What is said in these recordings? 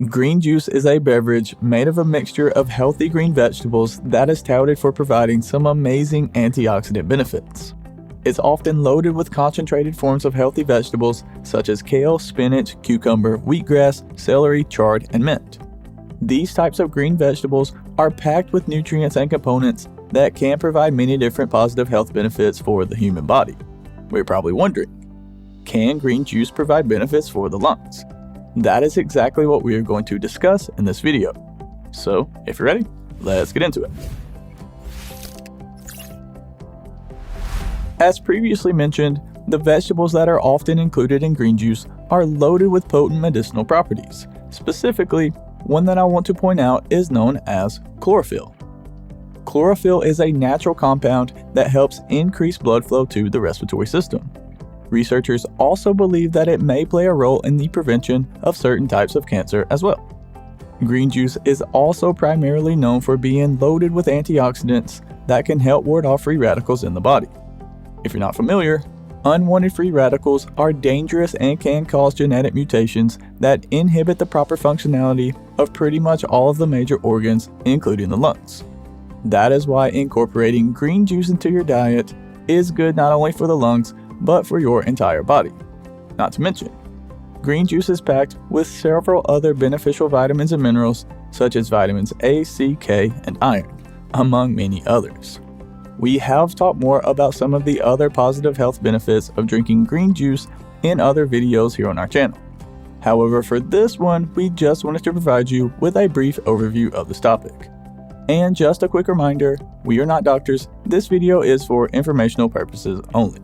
Green juice is a beverage made of a mixture of healthy green vegetables that is touted for providing some amazing antioxidant benefits. It's often loaded with concentrated forms of healthy vegetables such as kale, spinach, cucumber, wheatgrass, celery, chard, and mint. These types of green vegetables are packed with nutrients and components that can provide many different positive health benefits for the human body. We're probably wondering, can green juice provide benefits for the lungs? That is exactly what we are going to discuss in this video. So, if you're ready, let's get into it. As previously mentioned, the vegetables that are often included in green juice are loaded with potent medicinal properties. Specifically, one that I want to point out is known as chlorophyll. Chlorophyll is a natural compound that helps increase blood flow to the respiratory system. Researchers also believe that it may play a role in the prevention of certain types of cancer as well. Green juice is also primarily known for being loaded with antioxidants that can help ward off free radicals in the body. If you're not familiar, unwanted free radicals are dangerous and can cause genetic mutations that inhibit the proper functionality of pretty much all of the major organs, including the lungs. That is why incorporating green juice into your diet is good not only for the lungs, but for your entire body. Not to mention, green juice is packed with several other beneficial vitamins and minerals such as vitamins A, C, K, and iron, among many others. We have talked more about some of the other positive health benefits of drinking green juice in other videos here on our channel. However, for this one, we just wanted to provide you with a brief overview of this topic. And just a quick reminder, we are not doctors. This video is for informational purposes only.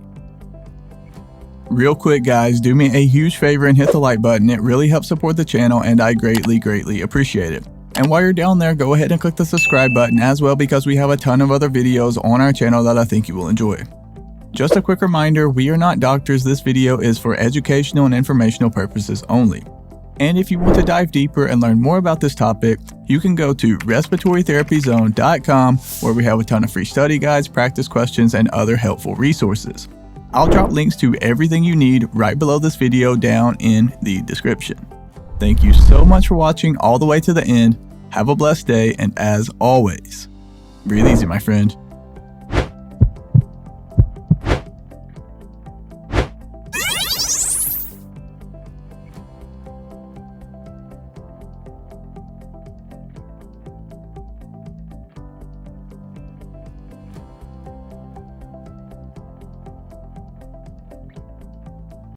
Real quick guys, do me a huge favor and hit the like button. It really helps support the channel and I greatly appreciate it. And while you're down there, go ahead and click the subscribe button as well because we have a ton of other videos on our channel that I think you will enjoy. Just a quick reminder, we are not doctors. This video is for educational and informational purposes only. And if you want to dive deeper and learn more about this topic, you can go to respiratorytherapyzone.com where we have a ton of free study guides, practice questions, and other helpful resources. I'll drop links to everything you need right below this video down in the description. Thank you so much for watching all the way to the end. Have a blessed day, and as always, breathe easy, my friend.